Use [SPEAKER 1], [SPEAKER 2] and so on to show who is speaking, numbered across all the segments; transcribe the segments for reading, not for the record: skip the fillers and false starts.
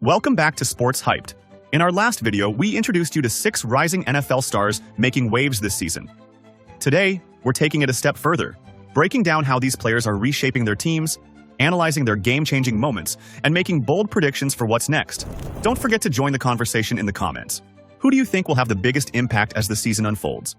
[SPEAKER 1] Welcome back to Sports Hyped. In our last video, we introduced you to 6 rising NFL stars making waves this season. Today, we're taking it a step further, breaking down how these players are reshaping their teams, analyzing their game-changing moments, and making bold predictions for what's next. Don't forget to join the conversation in the comments. Who do you think will have the biggest impact as the season unfolds?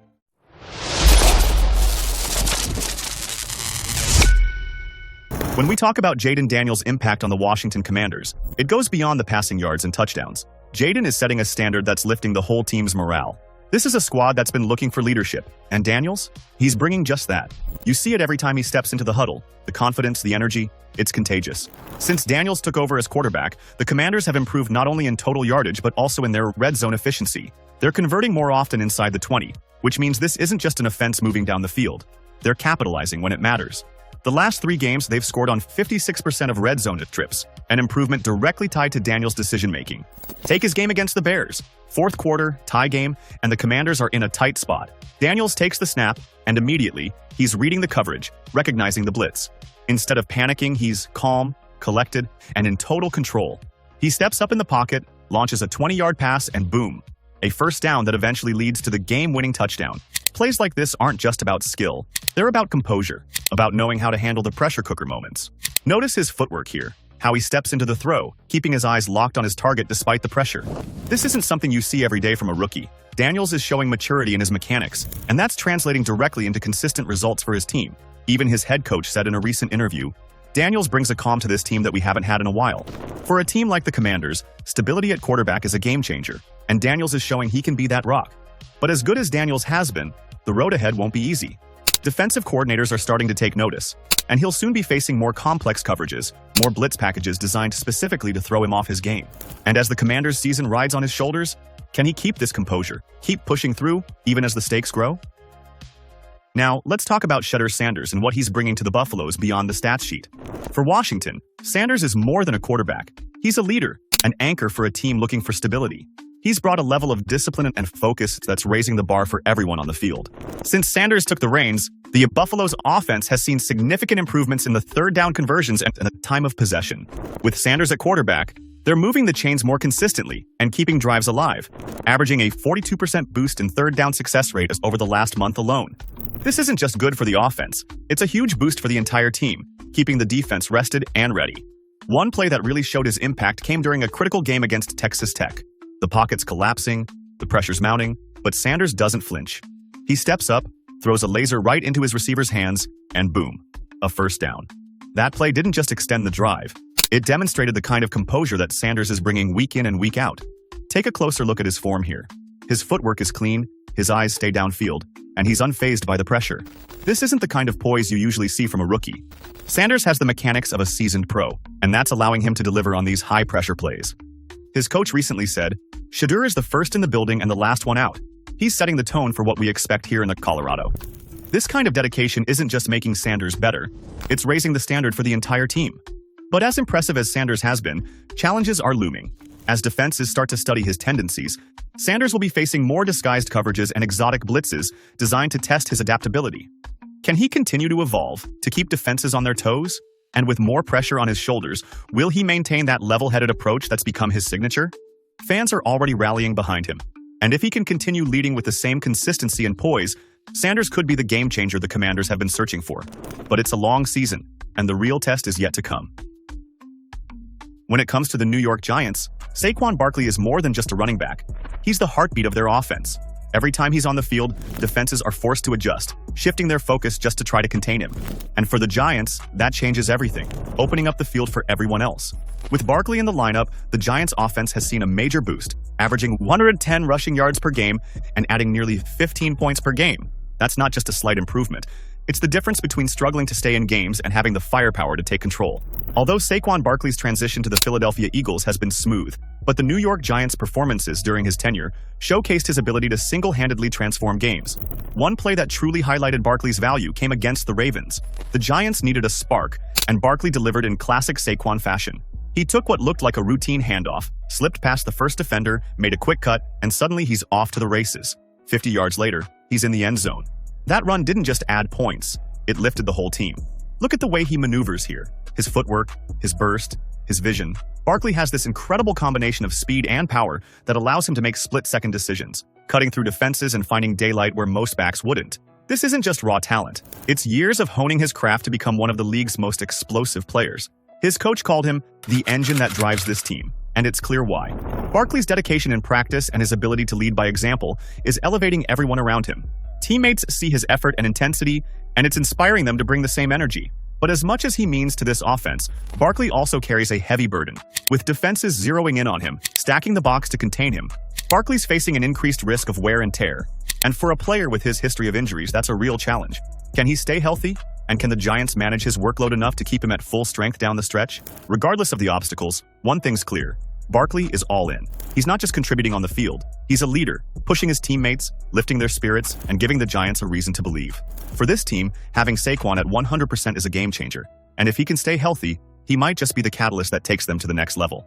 [SPEAKER 1] When we talk about Jayden Daniels' impact on the Washington Commanders, it goes beyond the passing yards and touchdowns. Jayden is setting a standard that's lifting the whole team's morale. This is a squad that's been looking for leadership, and Daniels? He's bringing just that. You see it every time he steps into the huddle. The confidence, the energy, it's contagious. Since Daniels took over as quarterback, the Commanders have improved not only in total yardage but also in their red zone efficiency. They're converting more often inside the 20, which means this isn't just an offense moving down the field. They're capitalizing when it matters. The last 3 games, they've scored on 56% of red zone trips, an improvement directly tied to Daniels' decision-making. Take his game against the Bears. 4th quarter, tie game, and the Commanders are in a tight spot. Daniels takes the snap, and immediately, he's reading the coverage, recognizing the blitz. Instead of panicking, he's calm, collected, and in total control. He steps up in the pocket, launches a 20-yard pass, and boom, a first down that eventually leads to the game-winning touchdown. Plays like this aren't just about skill. They're about composure, about knowing how to handle the pressure cooker moments. Notice his footwork here, how he steps into the throw, keeping his eyes locked on his target despite the pressure. This isn't something you see every day from a rookie. Daniels is showing maturity in his mechanics, and that's translating directly into consistent results for his team. Even his head coach said in a recent interview, Daniels brings a calm to this team that we haven't had in a while. For a team like the Commanders, stability at quarterback is a game changer, and Daniels is showing he can be that rock. But as good as Daniels has been, the road ahead won't be easy. Defensive coordinators are starting to take notice, and he'll soon be facing more complex coverages, more blitz packages designed specifically to throw him off his game. And as the Commanders' season rides on his shoulders, can he keep this composure, keep pushing through, even as the stakes grow? Now, let's talk about Shedeur Sanders and what he's bringing to the Buffaloes beyond the stats sheet. For Washington, Sanders is more than a quarterback. He's a leader, an anchor for a team looking for stability. He's brought a level of discipline and focus that's raising the bar for everyone on the field. Since Sanders took the reins, the Buffalo's offense has seen significant improvements in the third down conversions and the time of possession. With Sanders at quarterback, they're moving the chains more consistently and keeping drives alive, averaging a 42% boost in third down success rate over the last month alone. This isn't just good for the offense, it's a huge boost for the entire team, keeping the defense rested and ready. One play that really showed his impact came during a critical game against Texas Tech. The pocket's collapsing, the pressure's mounting, but Sanders doesn't flinch. He steps up, throws a laser right into his receiver's hands, and boom, a first down. That play didn't just extend the drive. It demonstrated the kind of composure that Sanders is bringing week in and week out. Take a closer look at his form here. His footwork is clean, his eyes stay downfield, and he's unfazed by the pressure. This isn't the kind of poise you usually see from a rookie. Sanders has the mechanics of a seasoned pro, and that's allowing him to deliver on these high-pressure plays. His coach recently said, Shedeur is the first in the building and the last one out. He's setting the tone for what we expect here in Colorado. This kind of dedication isn't just making Sanders better, it's raising the standard for the entire team. But as impressive as Sanders has been, challenges are looming. As defenses start to study his tendencies, Sanders will be facing more disguised coverages and exotic blitzes designed to test his adaptability. Can he continue to evolve, to keep defenses on their toes? And with more pressure on his shoulders, will he maintain that level-headed approach that's become his signature? Fans are already rallying behind him. And if he can continue leading with the same consistency and poise, Sanders could be the game-changer the Commanders have been searching for. But it's a long season, and the real test is yet to come. When it comes to the New York Giants, Saquon Barkley is more than just a running back. He's the heartbeat of their offense. Every time he's on the field, defenses are forced to adjust, shifting their focus just to try to contain him. And for the Giants, that changes everything, opening up the field for everyone else. With Barkley in the lineup, the Giants' offense has seen a major boost, averaging 110 rushing yards per game and adding nearly 15 points per game. That's not just a slight improvement. It's the difference between struggling to stay in games and having the firepower to take control. Although Saquon Barkley's transition to the Philadelphia Eagles has been smooth, but the New York Giants' performances during his tenure showcased his ability to single-handedly transform games. One play that truly highlighted Barkley's value came against the Ravens. The Giants needed a spark, and Barkley delivered in classic Saquon fashion. He took what looked like a routine handoff, slipped past the first defender, made a quick cut, and suddenly he's off to the races. 50 yards later, he's in the end zone. That run didn't just add points, it lifted the whole team. Look at the way he maneuvers here. His footwork, his burst, his vision. Barkley has this incredible combination of speed and power that allows him to make split-second decisions, cutting through defenses and finding daylight where most backs wouldn't. This isn't just raw talent. It's years of honing his craft to become one of the league's most explosive players. His coach called him the engine that drives this team, and it's clear why. Barkley's dedication in practice and his ability to lead by example is elevating everyone around him. Teammates see his effort and intensity, and it's inspiring them to bring the same energy. But as much as he means to this offense, Barkley also carries a heavy burden, with defenses zeroing in on him, stacking the box to contain him. Barkley's facing an increased risk of wear and tear, and for a player with his history of injuries, that's a real challenge. Can he stay healthy? And can the Giants manage his workload enough to keep him at full strength down the stretch? Regardless of the obstacles, one thing's clear. Barkley is all in. He's not just contributing on the field. He's a leader, pushing his teammates, lifting their spirits, and giving the Giants a reason to believe. For this team, having Saquon at 100% is a game changer. And if he can stay healthy, he might just be the catalyst that takes them to the next level.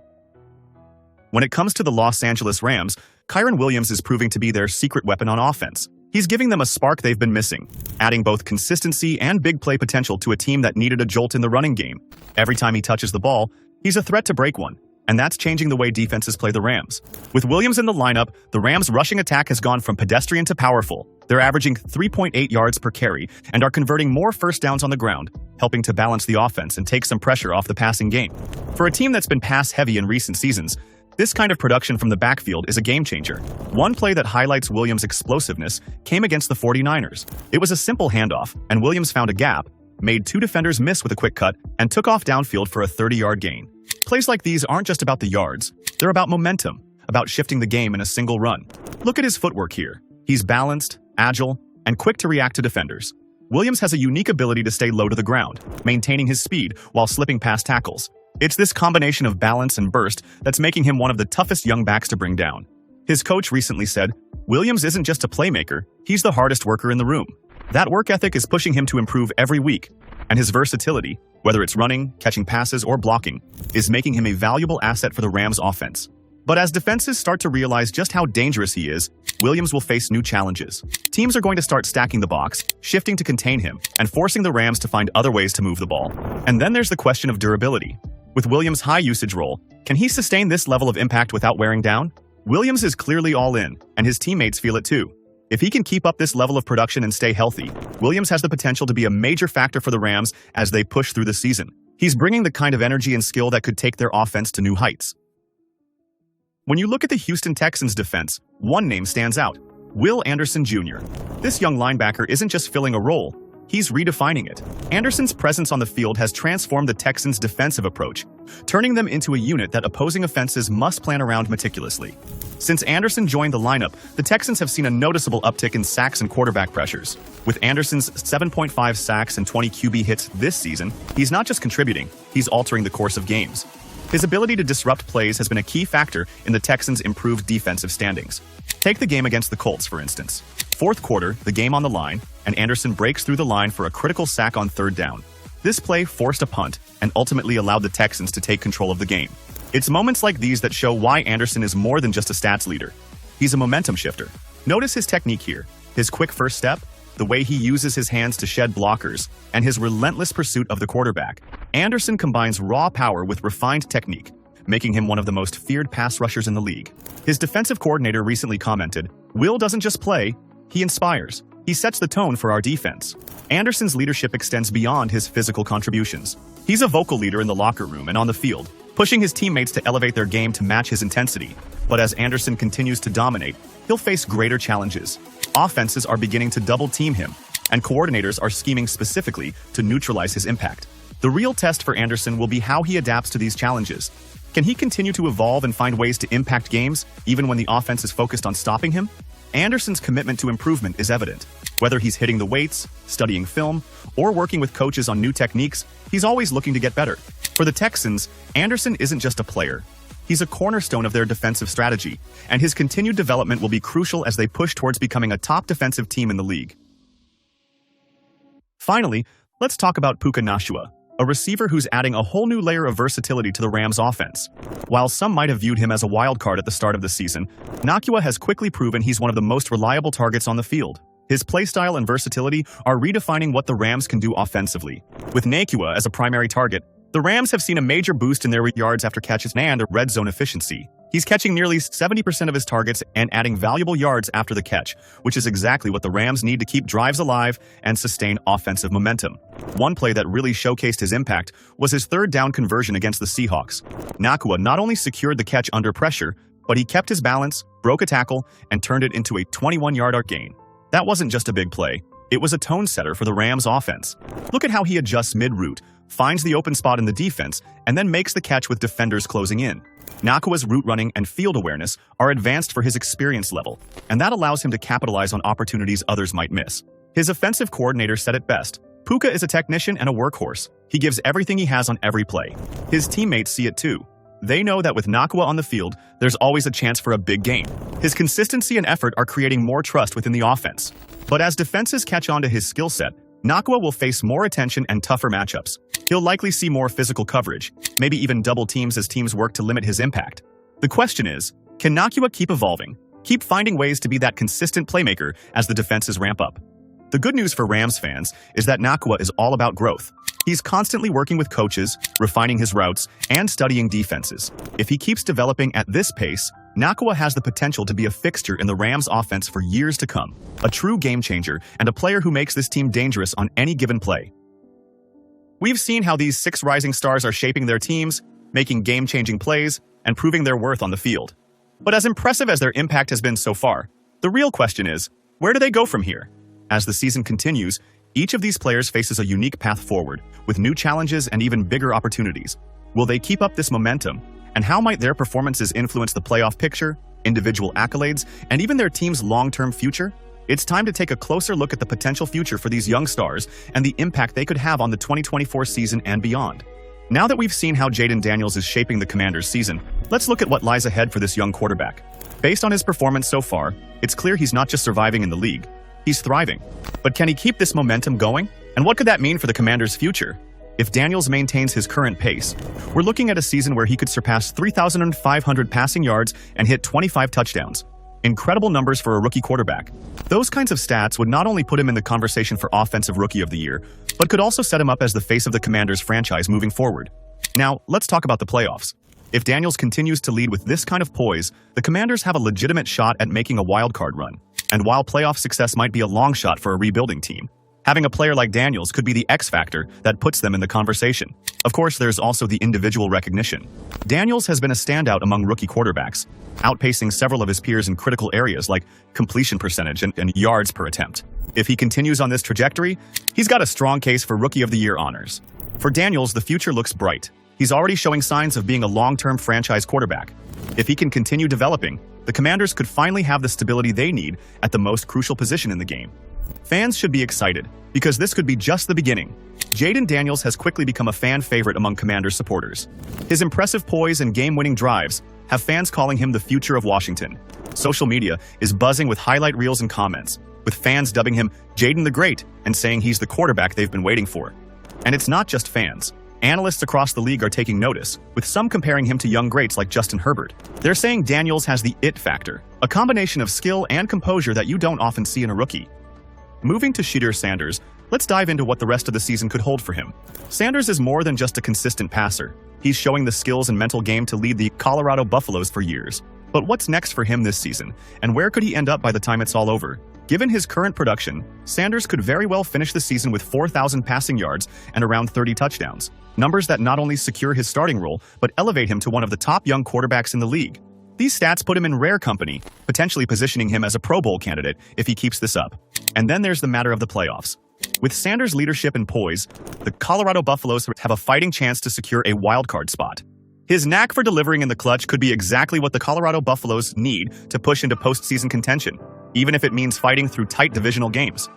[SPEAKER 1] When it comes to the Los Angeles Rams, Kyren Williams is proving to be their secret weapon on offense. He's giving them a spark they've been missing, adding both consistency and big play potential to a team that needed a jolt in the running game. Every time he touches the ball, he's a threat to break one. And that's changing the way defenses play the Rams. With Williams in the lineup, the Rams' rushing attack has gone from pedestrian to powerful. They're averaging 3.8 yards per carry and are converting more first downs on the ground, helping to balance the offense and take some pressure off the passing game. For a team that's been pass-heavy in recent seasons, this kind of production from the backfield is a game changer. One play that highlights Williams' explosiveness came against the 49ers. It was a simple handoff, and Williams found a gap, made two defenders miss with a quick cut, and took off downfield for a 30-yard gain. Plays like these aren't just about the yards. They're about momentum, about shifting the game in a single run. Look at his footwork here. He's balanced, agile, and quick to react to defenders. Williams has a unique ability to stay low to the ground, maintaining his speed while slipping past tackles. It's this combination of balance and burst that's making him one of the toughest young backs to bring down. His coach recently said, "Williams isn't just a playmaker, he's the hardest worker in the room." That work ethic is pushing him to improve every week, and his versatility, whether it's running, catching passes, or blocking, is making him a valuable asset for the Rams' offense. But as defenses start to realize just how dangerous he is, Williams will face new challenges. Teams are going to start stacking the box, shifting to contain him, and forcing the Rams to find other ways to move the ball. And then there's the question of durability. With Williams' high usage role, can he sustain this level of impact without wearing down? Williams is clearly all in, and his teammates feel it too. If he can keep up this level of production and stay healthy, Williams has the potential to be a major factor for the Rams as they push through the season. He's bringing the kind of energy and skill that could take their offense to new heights. When you look at the Houston Texans defense, one name stands out: Will Anderson Jr. This young linebacker isn't just filling a role, he's redefining it. Anderson's presence on the field has transformed the Texans' defensive approach, turning them into a unit that opposing offenses must plan around meticulously. Since Anderson joined the lineup, the Texans have seen a noticeable uptick in sacks and quarterback pressures. With Anderson's 7.5 sacks and 20 QB hits this season, he's not just contributing, he's altering the course of games. His ability to disrupt plays has been a key factor in the Texans' improved defensive standings. Take the game against the Colts, for instance. Fourth quarter, the game on the line, and Anderson breaks through the line for a critical sack on third down. This play forced a punt and ultimately allowed the Texans to take control of the game. It's moments like these that show why Anderson is more than just a stats leader. He's a momentum shifter. Notice his technique here, his quick first step, the way he uses his hands to shed blockers, and his relentless pursuit of the quarterback. Anderson combines raw power with refined technique, making him one of the most feared pass rushers in the league. His defensive coordinator recently commented, "Will doesn't just play, he inspires. He sets the tone for our defense." Anderson's leadership extends beyond his physical contributions. He's a vocal leader in the locker room and on the field, pushing his teammates to elevate their game to match his intensity. But as Anderson continues to dominate, he'll face greater challenges. Offenses are beginning to double-team him, and coordinators are scheming specifically to neutralize his impact. The real test for Anderson will be how he adapts to these challenges. Can he continue to evolve and find ways to impact games, even when the offense is focused on stopping him? Anderson's commitment to improvement is evident. Whether he's hitting the weights, studying film, or working with coaches on new techniques, he's always looking to get better. For the Texans, Anderson isn't just a player. He's a cornerstone of their defensive strategy, and his continued development will be crucial as they push towards becoming a top defensive team in the league. Finally, let's talk about Puka Nacua, a receiver who's adding a whole new layer of versatility to the Rams' offense. While some might have viewed him as a wild card at the start of the season, Nacua has quickly proven he's one of the most reliable targets on the field. His playstyle and versatility are redefining what the Rams can do offensively. With Nacua as a primary target, The Rams have seen a major boost in their yards after catches and red zone efficiency. He's catching nearly 70% of his targets and adding valuable yards after the catch, which is exactly what the Rams need to keep drives alive and sustain offensive momentum. One play that really showcased his impact was his third down conversion against the Seahawks. Nacua not only secured the catch under pressure, but he kept his balance, broke a tackle, and turned it into a 21-yard gain. That wasn't just a big play. It was a tone setter for the Rams' offense. Look at how he adjusts mid-route, finds the open spot in the defense, and then makes the catch with defenders closing in. Nacua's route running and field awareness are advanced for his experience level, and that allows him to capitalize on opportunities others might miss. His offensive coordinator said it best. Puka is a technician and a workhorse. He gives everything he has on every play. His teammates see it too. They know that with Nacua on the field, there's always a chance for a big gain. His consistency and effort are creating more trust within the offense. But as defenses catch on to his skill set, Nacua will face more attention and tougher matchups. He'll likely see more physical coverage, maybe even double teams as teams work to limit his impact. The question is, can Nacua keep evolving, keep finding ways to be that consistent playmaker as the defenses ramp up? The good news for Rams fans is that Nacua is all about growth. He's constantly working with coaches, refining his routes, and studying defenses. If he keeps developing at this pace, Nacua has the potential to be a fixture in the Rams' offense for years to come, a true game changer and a player who makes this team dangerous on any given play. We've seen how these 6 rising stars are shaping their teams, making game-changing plays, and proving their worth on the field. But as impressive as their impact has been so far, the real question is, where do they go from here? As the season continues, each of these players faces a unique path forward, with new challenges and even bigger opportunities. Will they keep up this momentum? And how might their performances influence the playoff picture, individual accolades, and even their team's long-term future? It's time to take a closer look at the potential future for these young stars and the impact they could have on the 2024 season and beyond. Now that we've seen how Jayden Daniels is shaping the Commanders' season, let's look at what lies ahead for this young quarterback. Based on his performance so far, it's clear he's not just surviving in the league, he's thriving. But can he keep this momentum going? And what could that mean for the Commanders' future? If Daniels maintains his current pace, we're looking at a season where he could surpass 3,500 passing yards and hit 25 touchdowns. Incredible numbers for a rookie quarterback. Those kinds of stats would not only put him in the conversation for Offensive Rookie of the Year, but could also set him up as the face of the Commanders franchise moving forward. Now, let's talk about the playoffs. If Daniels continues to lead with this kind of poise, the Commanders have a legitimate shot at making a wildcard run. And while playoff success might be a long shot for a rebuilding team, having a player like Daniels could be the X factor that puts them in the conversation. Of course, there's also the individual recognition. Daniels has been a standout among rookie quarterbacks, outpacing several of his peers in critical areas like completion percentage and yards per attempt. If he continues on this trajectory, he's got a strong case for Rookie of the Year honors. For Daniels, the future looks bright. He's already showing signs of being a long-term franchise quarterback. If he can continue developing, the Commanders could finally have the stability they need at the most crucial position in the game. Fans should be excited, because this could be just the beginning. Jayden Daniels has quickly become a fan favorite among Commanders supporters. His impressive poise and game-winning drives have fans calling him the future of Washington. Social media is buzzing with highlight reels and comments, with fans dubbing him Jayden the Great and saying he's the quarterback they've been waiting for. And it's not just fans. Analysts across the league are taking notice, with some comparing him to young greats like Justin Herbert. They're saying Daniels has the it factor, a combination of skill and composure that you don't often see in a rookie. Moving to Shedeur Sanders, let's dive into what the rest of the season could hold for him. Sanders is more than just a consistent passer. He's showing the skills and mental game to lead the Colorado Buffaloes for years. But what's next for him this season, and where could he end up by the time it's all over? Given his current production, Sanders could very well finish the season with 4,000 passing yards and around 30 touchdowns, numbers that not only secure his starting role, but elevate him to one of the top young quarterbacks in the league. These stats put him in rare company, potentially positioning him as a Pro Bowl candidate if he keeps this up. And then there's the matter of the playoffs. With Sanders' leadership and poise, the Colorado Buffaloes have a fighting chance to secure a wildcard spot. His knack for delivering in the clutch could be exactly what the Colorado Buffaloes need to push into postseason contention, even if it means fighting through tight divisional games.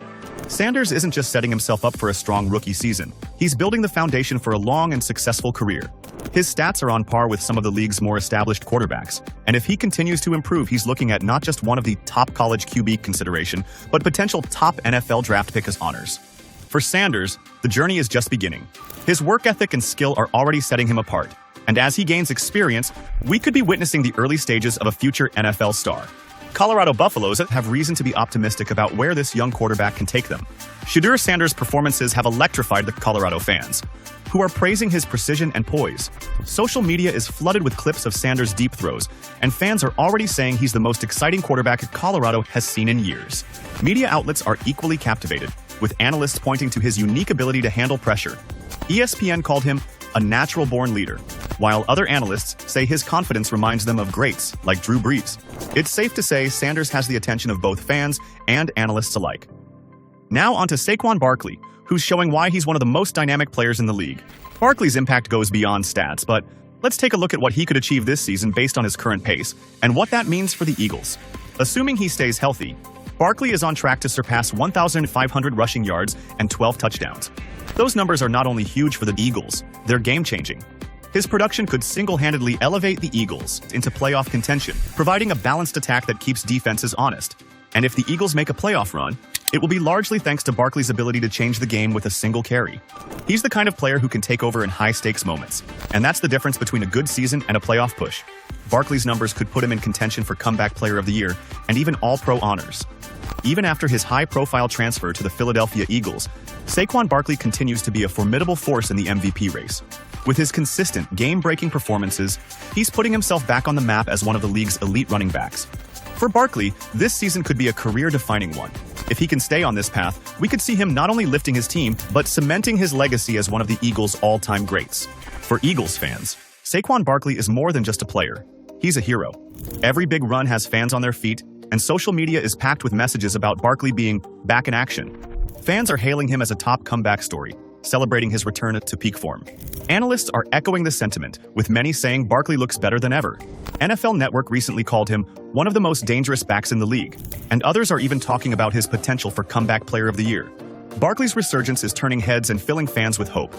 [SPEAKER 1] Sanders isn't just setting himself up for a strong rookie season. He's building the foundation for a long and successful career. His stats are on par with some of the league's more established quarterbacks, and if he continues to improve, he's looking at not just one of the top college QB consideration, but potential top NFL draft pick as honors. For Sanders, the journey is just beginning. His work ethic and skill are already setting him apart, and as he gains experience, we could be witnessing the early stages of a future NFL star. Colorado Buffaloes have reason to be optimistic about where this young quarterback can take them. Shedeur Sanders' performances have electrified the Colorado fans. who are praising his precision and poise. Social media is flooded with clips of Sanders' deep throws, and fans are already saying he's the most exciting quarterback Colorado has seen in years. Media outlets are equally captivated, with analysts pointing to his unique ability to handle pressure. ESPN called him a natural-born leader, while other analysts say his confidence reminds them of greats like Drew Brees. It's safe to say Sanders has the attention of both fans and analysts alike. Now onto Saquon Barkley, who's showing why he's one of the most dynamic players in the league. Barkley's impact goes beyond stats, but let's take a look at what he could achieve this season based on his current pace and what that means for the Eagles. Assuming he stays healthy, Barkley is on track to surpass 1,500 rushing yards and 12 touchdowns. Those numbers are not only huge for the Eagles, they're game-changing. His production could single-handedly elevate the Eagles into playoff contention, providing a balanced attack that keeps defenses honest. And if the Eagles make a playoff run, it will be largely thanks to Barkley's ability to change the game with a single carry. He's the kind of player who can take over in high-stakes moments, and that's the difference between a good season and a playoff push. Barkley's numbers could put him in contention for Comeback Player of the Year and even All-Pro honors. Even after his high-profile transfer to the Philadelphia Eagles, Saquon Barkley continues to be a formidable force in the MVP race. With his consistent, game-breaking performances, he's putting himself back on the map as one of the league's elite running backs. For Barkley, this season could be a career-defining one. If he can stay on this path, we could see him not only lifting his team, but cementing his legacy as one of the Eagles' all-time greats. For Eagles fans, Saquon Barkley is more than just a player. He's a hero. Every big run has fans on their feet, and social media is packed with messages about Barkley being back in action. Fans are hailing him as a top comeback story, celebrating his return to peak form. Analysts are echoing the sentiment, with many saying Barkley looks better than ever. NFL Network recently called him one of the most dangerous backs in the league, and others are even talking about his potential for Comeback Player of the Year. Barkley's resurgence is turning heads and filling fans with hope.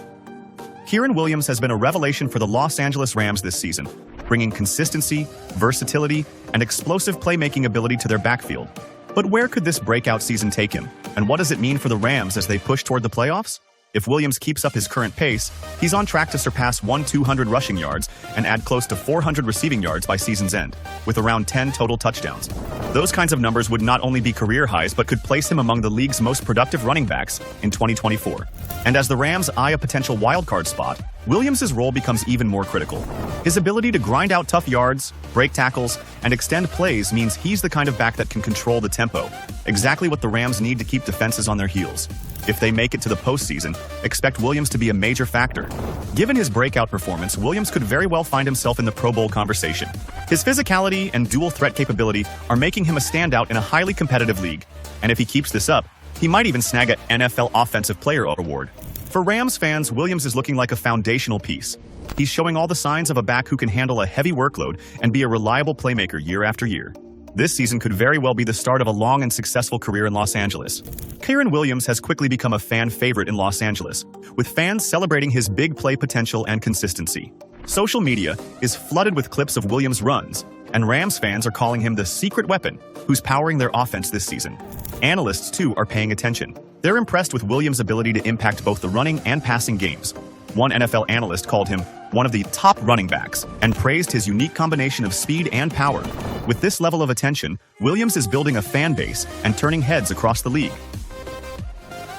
[SPEAKER 1] Kyren Williams has been a revelation for the Los Angeles Rams this season, bringing consistency, versatility, and explosive playmaking ability to their backfield. But where could this breakout season take him, and what does it mean for the Rams as they push toward the playoffs? If Williams keeps up his current pace, he's on track to surpass 200 rushing yards and add close to 400 receiving yards by season's end, with around 10 total touchdowns. Those kinds of numbers would not only be career highs, but could place him among the league's most productive running backs in 2024. And as the Rams eye a potential wildcard spot, Williams' role becomes even more critical. His ability to grind out tough yards, break tackles, and extend plays means he's the kind of back that can control the tempo, exactly what the Rams need to keep defenses on their heels. If they make it to the postseason, expect Williams to be a major factor. Given his breakout performance, Williams could very well find himself in the Pro Bowl conversation. His physicality and dual threat capability are making him a standout in a highly competitive league. And if he keeps this up, he might even snag an NFL Offensive Player award. For Rams fans, Williams is looking like a foundational piece. He's showing all the signs of a back who can handle a heavy workload and be a reliable playmaker year after year. This season could very well be the start of a long and successful career in Los Angeles. Kyren Williams has quickly become a fan favorite in Los Angeles, with fans celebrating his big play potential and consistency. Social media is flooded with clips of Williams' runs, and Rams fans are calling him the secret weapon who's powering their offense this season. Analysts, too, are paying attention. They're impressed with Williams' ability to impact both the running and passing games. One NFL analyst called him one of the top running backs and praised his unique combination of speed and power. With this level of attention, Williams is building a fan base and turning heads across the league.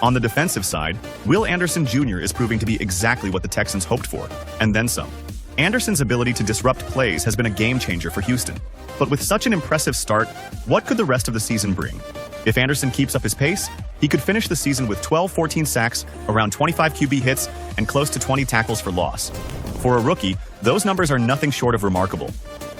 [SPEAKER 1] On the defensive side, Will Anderson Jr. is proving to be exactly what the Texans hoped for, and then some. Anderson's ability to disrupt plays has been a game-changer for Houston. But with such an impressive start, what could the rest of the season bring? If Anderson keeps up his pace, he could finish the season with 14 sacks, around 25 QB hits, and close to 20 tackles for loss. For a rookie, those numbers are nothing short of remarkable.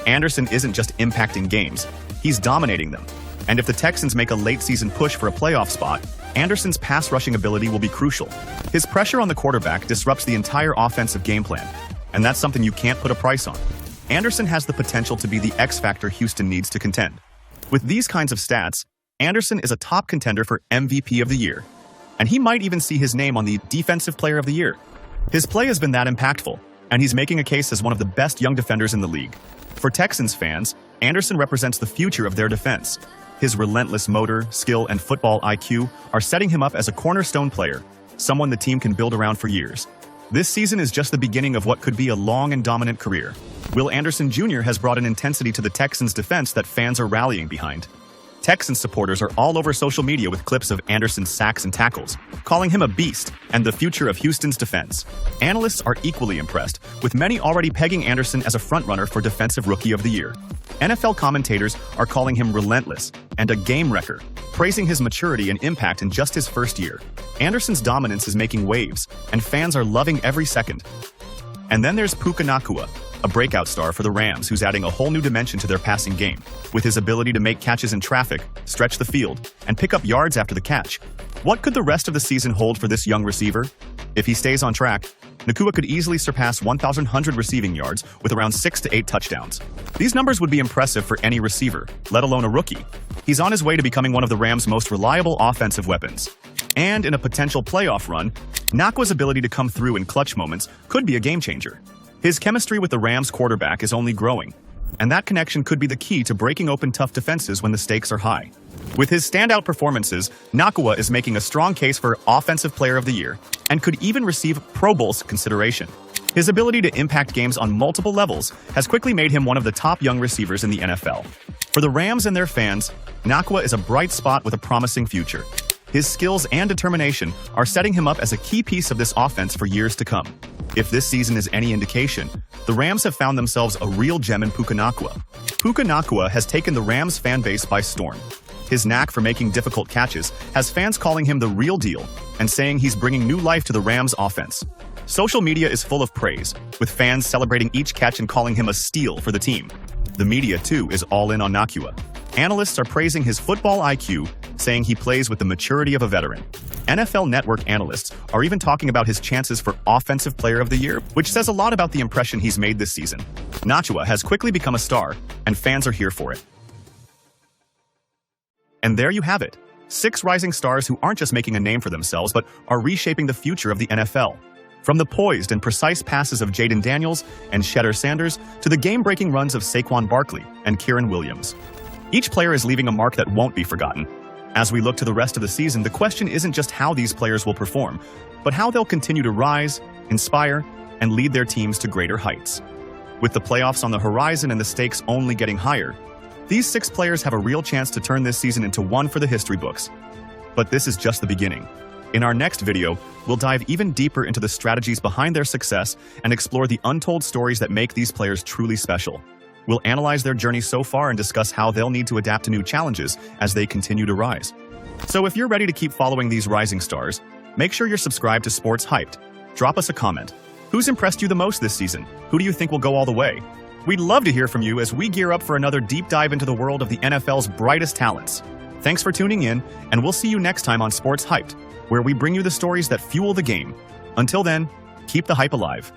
[SPEAKER 1] Anderson isn't just impacting games, he's dominating them. And if the Texans make a late-season push for a playoff spot, Anderson's pass-rushing ability will be crucial. His pressure on the quarterback disrupts the entire offensive game plan, and that's something you can't put a price on. Anderson has the potential to be the X-factor Houston needs to contend. With these kinds of stats, Anderson is a top contender for MVP of the year, and he might even see his name on the Defensive Player of the Year. His play has been that impactful, and he's making a case as one of the best young defenders in the league. For Texans fans, Anderson represents the future of their defense. His relentless motor, skill, and football IQ are setting him up as a cornerstone player, someone the team can build around for years. This season is just the beginning of what could be a long and dominant career. Will Anderson Jr. has brought an intensity to the Texans' defense that fans are rallying behind. Texans supporters are all over social media with clips of Anderson's sacks and tackles, calling him a beast and the future of Houston's defense. Analysts are equally impressed, with many already pegging Anderson as a frontrunner for Defensive Rookie of the Year. NFL commentators are calling him relentless and a game wrecker, praising his maturity and impact in just his first year. Anderson's dominance is making waves, and fans are loving every second. And then there's Puka Nacua, a breakout star for the Rams who's adding a whole new dimension to their passing game, with his ability to make catches in traffic, stretch the field, and pick up yards after the catch. What could the rest of the season hold for this young receiver? If he stays on track, Nacua could easily surpass 1,100 receiving yards with around 6 to 8 touchdowns. These numbers would be impressive for any receiver, let alone a rookie. He's on his way to becoming one of the Rams' most reliable offensive weapons. And in a potential playoff run, Nacua's ability to come through in clutch moments could be a game-changer. His chemistry with the Rams quarterback is only growing, and that connection could be the key to breaking open tough defenses when the stakes are high. With his standout performances, Nacua is making a strong case for Offensive Player of the Year and could even receive Pro Bowl consideration. His ability to impact games on multiple levels has quickly made him one of the top young receivers in the NFL. For the Rams and their fans, Nacua is a bright spot with a promising future. His skills and determination are setting him up as a key piece of this offense for years to come. If this season is any indication, the Rams have found themselves a real gem in Puka Nacua. Puka Nacua has taken the Rams fan base by storm. His knack for making difficult catches has fans calling him the real deal and saying he's bringing new life to the Rams offense. Social media is full of praise, with fans celebrating each catch and calling him a steal for the team. The media, too, is all in on Nacua. Analysts are praising his football IQ, saying he plays with the maturity of a veteran. NFL Network analysts are even talking about his chances for Offensive Player of the Year, which says a lot about the impression he's made this season. Nacua has quickly become a star, and fans are here for it. And there you have it. 6 rising stars who aren't just making a name for themselves, but are reshaping the future of the NFL. From the poised and precise passes of Jayden Daniels and Shedeur Sanders to the game-breaking runs of Saquon Barkley and Kyren Williams. Each player is leaving a mark that won't be forgotten. As we look to the rest of the season, the question isn't just how these players will perform, but how they'll continue to rise, inspire, and lead their teams to greater heights. With the playoffs on the horizon and the stakes only getting higher, these 6 players have a real chance to turn this season into one for the history books. But this is just the beginning. In our next video, we'll dive even deeper into the strategies behind their success and explore the untold stories that make these players truly special. We'll analyze their journey so far and discuss how they'll need to adapt to new challenges as they continue to rise. So if you're ready to keep following these rising stars, make sure you're subscribed to Sports Hyped. Drop us a comment. Who's impressed you the most this season? Who do you think will go all the way? We'd love to hear from you as we gear up for another deep dive into the world of the NFL's brightest talents. Thanks for tuning in, and we'll see you next time on Sports Hyped, where we bring you the stories that fuel the game. Until then, keep the hype alive.